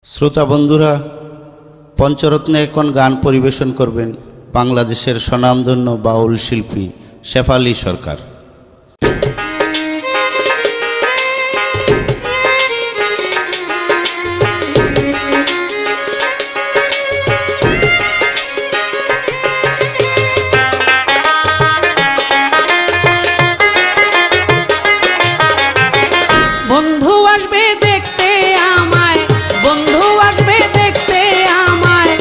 শ্রোতা বন্ধুরা, পঞ্চরত্নে এখন গান পরিবেশন করবেন বাংলাদেশের স্বনামধন্য বাউল শিল্পী শেফালী সরকার। বন্ধু আসবে দেখতে আমায়, বন্ধু আসবে দেখতে আমায়,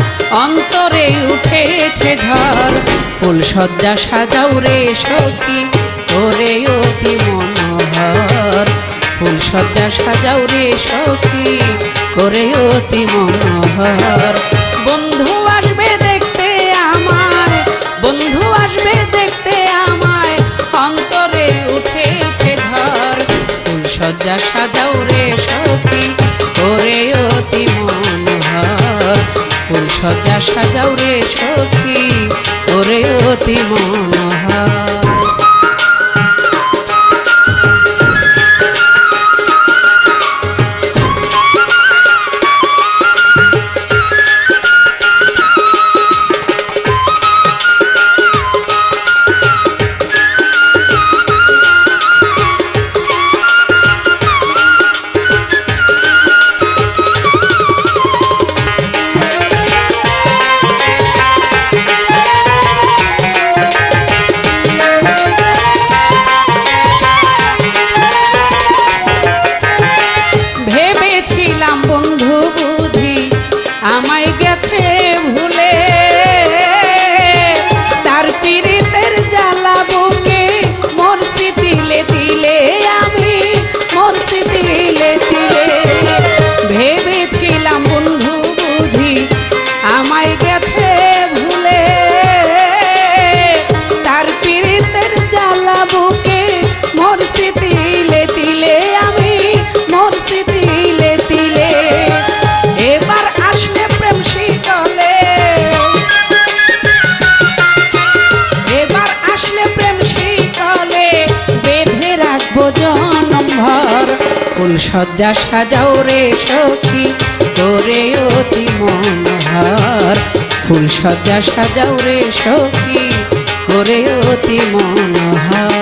অন্তরে উঠেছে ঝড়। ফুল সজ্জা সাজাও রে সখী, ওরে অতি মনোহর। ফুল সজ্জা সাজাও রে সখী, ওরে অতি মনোহর। বন্ধু আসবে দেখতে আমায়, বন্ধু আসবে দেখতে আমায়, অন্তরে উঠেছে ঝড়। ফুল সজ্জা সাজাও রে সখী, ওরে অতি মনোহর। ফুল সজ্জা সাজাও রে সখী, ওরে অতি মনোহর। ভেবেছিলাম বন্ধু বুঝি আমায় গেছে ভুলে, তার পীড়িতের জ্বালা বুকে মরছি তিলে তিলে, আমি মরছি তিলে তিলে। ভেবেছিলাম বন্ধু বুঝি আমায় গেছে ভুলে, তার পীড়িতের জ্বালা বুকে মরছি তিলে তিলে, আমি মরছি তিলে তিলে। এবার আসলে প্রেম শিকলে, এবার আসলে প্রেম শিকলে বেঁধে রাখবো জনম ভর। ফুল সজ্জা সাজাও রে সখী, তোরে অতি মনোহর। ফুল সজ্জা সাজাও রে সখী, করে অতি মনোহর।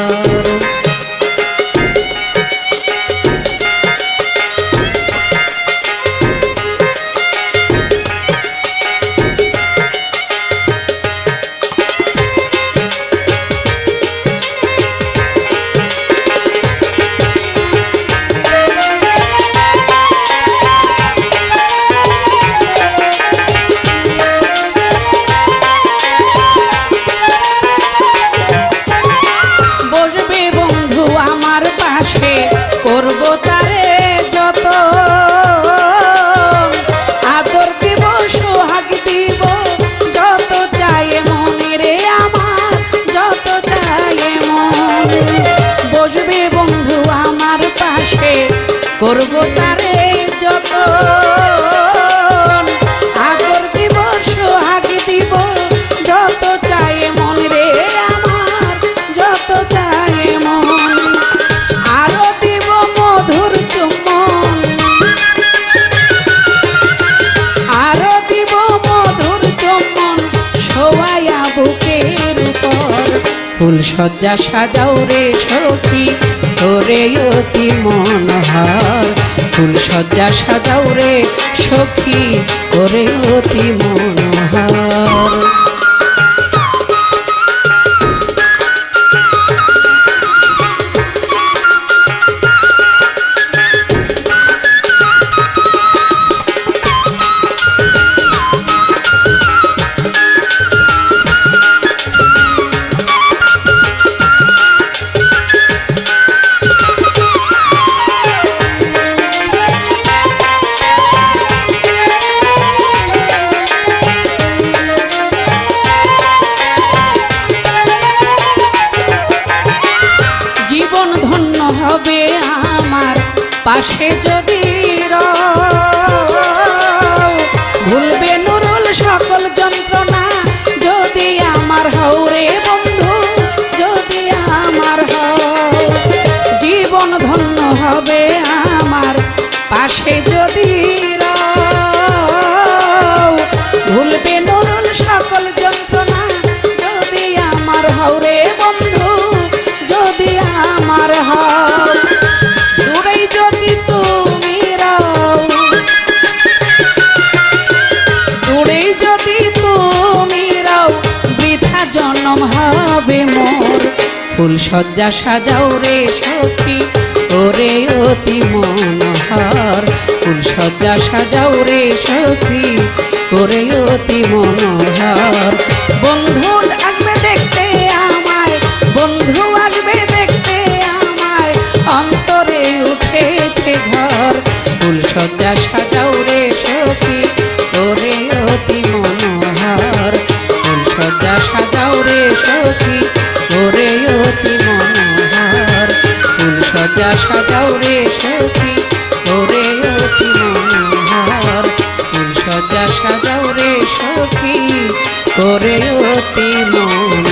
বসবে বন্ধু আমার পাশে, করব তারে যত, আদর দিব সোহাগ দিব, যত চায় মনে রে আমার, যত চায় মন। বসবে বন্ধু আমার পাশে, করব তারে যত, আদর দিব সোহাগ দিব, যত চায় মন রে আমার, যত চায় মন। আরো দিব মধুর চুম্বন, আরো দিব মধুর চুম্বন, শোয়ায়া বুকের উপর। ফুল সজ্জা সাজাও রে সখী, তোরে অতি মনোহর। ফুল সজ্জা সাজাও রে সখী, তোরে অতি মনোহর। জীবন ধন্য হবে আমার পাশে যদি রও, ভুলবে নুরুল সকল যন্ত্রণা যদি আমার হও রে বন্ধু, যদি আমার হও। জীবন ধন্য হবে আমার পাশে যদি রও, হবে মোর ফুল সজ্জা সাজাও রে সখী ওরে অতি মনোহর ফুল সজ্জা সাজাও রে সখী ওরে অতি মনোহর বন্ধু আসবে দেখতে আমায় বন্ধু আসবে দেখতে আমায় অন্তরে উঠেছে ঝড় ফুল সজ্জা সাজাও রে সখী ওরে অতি মনোহর ফুল সজ্জা সাজাও রে সখী ওরে অতি মনোহর ফুল সজ্জা সাজাও রে সখী ওরে অতি মনোহর ফুল সজ্জা সাজাও রে সখী ওরে অতি মনোহর